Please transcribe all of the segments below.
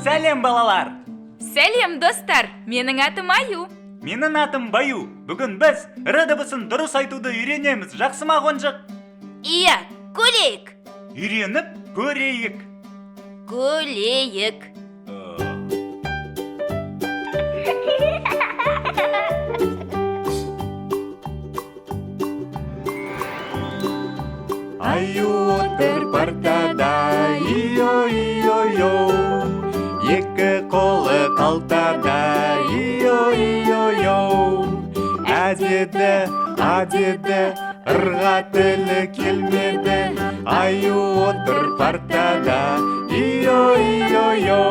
Сәлем балалар! Сәлем достар, менің атым Аю. Менің атым Баю. Бүгін біз р дыбысын дұрыс айтуды үйренеміз. Жақсы ма, Қонжық? Иә, көрейік. Үйреніп көрейік. Көрейік. Аю отыр партада, ио-ио-йо. Екі қолы қалтада, ио-ио-йо. Әдеді, ырға тілі келмеді. Аю отыр партада, ио-ио-йо.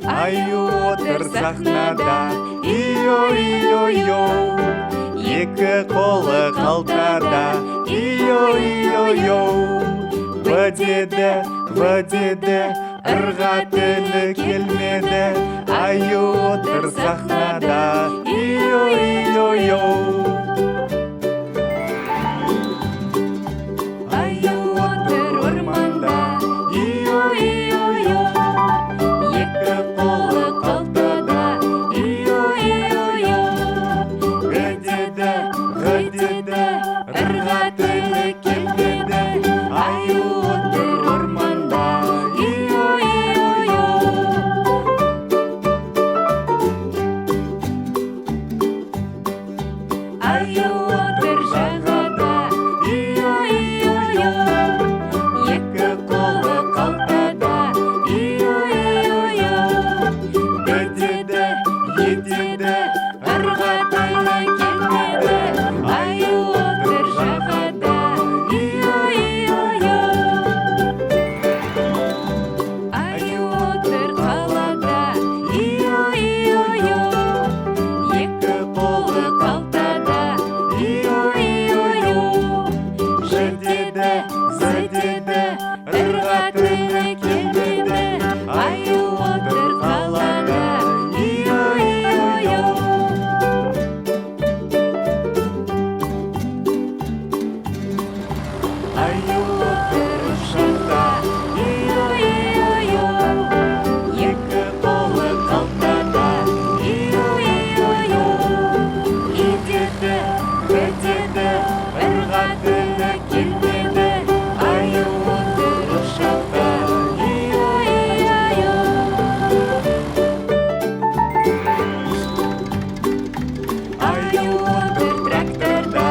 Аю отыр сахнада, ио-ио-йо. Екі қолы қалтада, ио-ио-йо. В деді, ырға тілі келмеді. Аю отыр сахнада, ио-ио-йо. Аю отыр орманда, ио-ио-йо. Екі қолы қалтада, ио-ио-йо. Ғ-деді, ырға тілі келмеді. Аю отыр орманда, ио-ио-йо. Аю отыр жағада, ио-ио-йо. Екі қолы қалтада, ио-ио-йо. Б-деді, е-деді, ырға тілі келмеді. Аю отыр жағада, ио-ио-йо. Аю отыр қалада, ио-ио-йо. Екі қолы қалтада, ио-ио-йо. Ж-деді, з-деді, ырға тілі келмеді. Аю отыр қалада, ио-ио-йо. Аю отыр ұшақта, ио-ио-йо. Екі қолы қалтада, ио-ио-йо. И-деді, Б-деді, ырға тілі келмеді. Аю отыр ұшақта, ио-ио-йо. Аю отыр тракторда,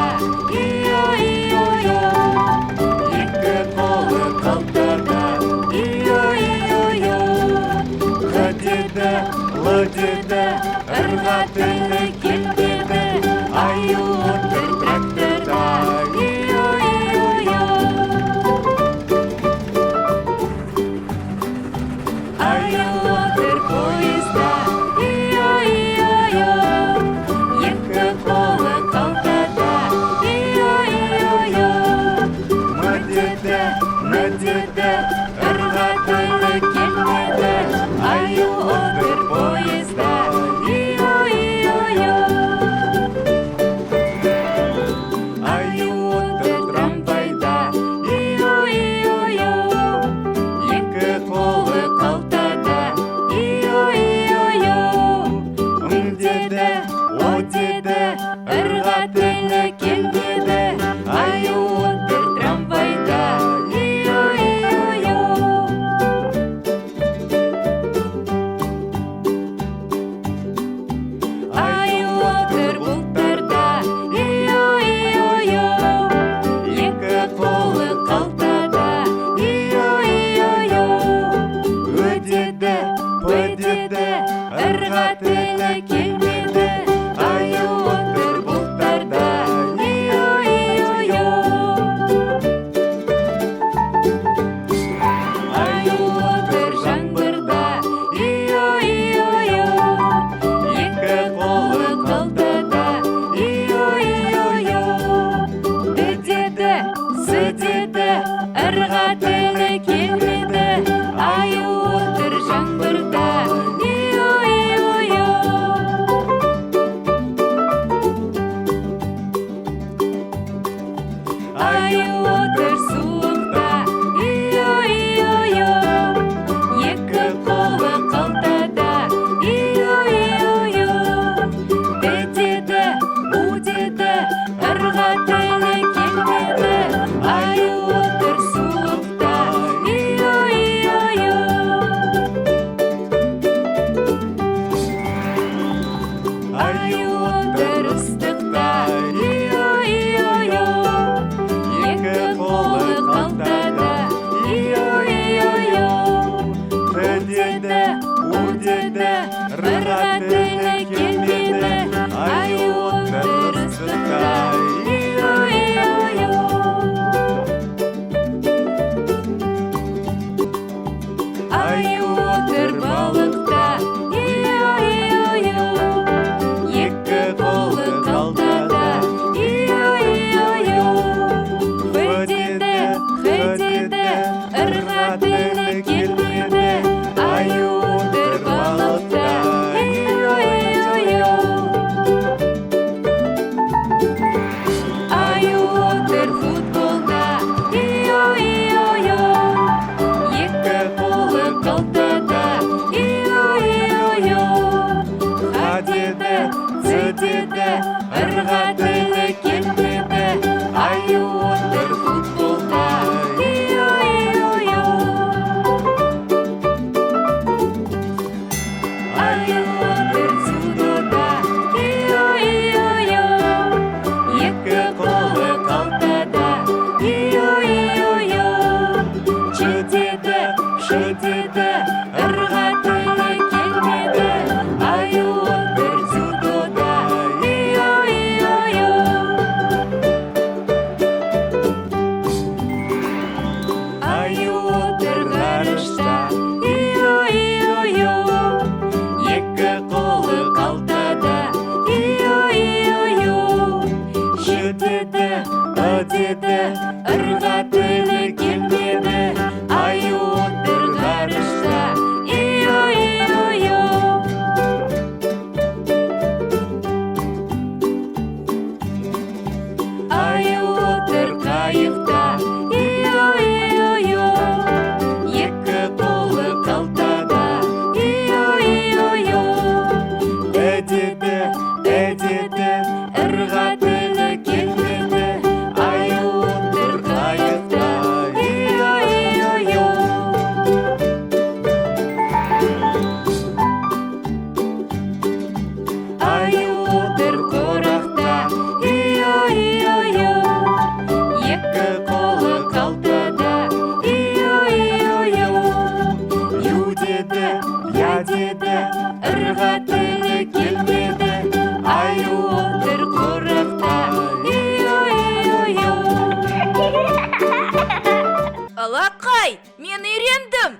ио-ио-йо. Екі қолы қалтада, ио-ио-йо. Х-деді, л-деді, ырға тілі келмеді. Аю отыр тракторда, ио-ио-йо. Аю отыр поезда, ио-ио-йо. Екі қолы қалтада, ио-ио-йо. М-деді, н-деді, ырға тілі келмеді. Аю отыр поезда, ио-ио-йо. Аю отыр трамвайда, ио-ио-йо. Екі қолы қалтада, ио-ио-йо. М-деді, о-деді, ырға тілі келмеді. Аю отыр трамвайда, ио-ио-йо. Аю отыр бұлттарда, ио-ио-йо. Екі қолы қалтада, ио-ио-йо. Өдеді, П-деді, ырға тілі келмеді. Аю отыр бұлттарда, ио-ио-йо. Аю отыр жаңбырда, ио-ио-йо. Екі қолы қалтада, ио-ио-йо. Д-деді, з-деді, ырға тілі келмеді. Аю отыр жаңбырда, ио-ио-йо. Аю отыр суықта, ию-ию-ю. Екі қолы қалтада, ию-ию-ю. Деді, у деді, ырға тілі келмеді. Аю отыр суықта, ию-ию-ю. Аю отыр ыстықта, ию-ию-ю. Екі қолы қалтада, ию-ию-ю. Деді, у деді, ырға тілі келмеді. Аю отыр ыстықта, ию-ию-ю. Аю отыр балықта, ию-ию-ю. Екі қолы қалтада, ию-ию-ю. Хөдеді, хөдеді, ырға тілі келмеді. Аю отыр балықта, ию-ию-ю. Аю отыр футболда, ию-ию-ю. Екі қолы қалтада, ию-ию-ю. Ха деді, цы деді, ырға тілі келмеді. Аю отыр футболда, ию-ию-ю. Аю отыр дзюдода, ию-ию-ю. Екі қолы қалтада, ию-ию-ю. Чы деді, шы деді, ырға тілі келмеді. Аю отыр дзюдода, ию-ию-ю. Аю отыр ғарышта, ию-ию-ю. Екі қолы қалтада, ию-ию-ю. Жы деді, ы деді, ырға тілі келмеді. Аю отыр ғарышта, ию-ию-ю. Аю отыр қайықта, ию-ию-ю. Екі қолы қалтада, ию-ию-ю. Деді, деді, ырға тілі келмеді. Аю отыр қайықта, ию-ию-ю. Аю отыр қорақта, ию-ию-ю. Екі қолы қалтада, ию-ию-ю. Ю деді, я деді, ырға тілі келмеді. Аю отыр қорақта, ию-ию-ю. Алақай, мен үйрендім.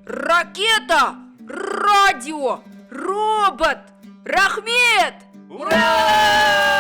Ракета, радио, робот. Рахмет! Ура!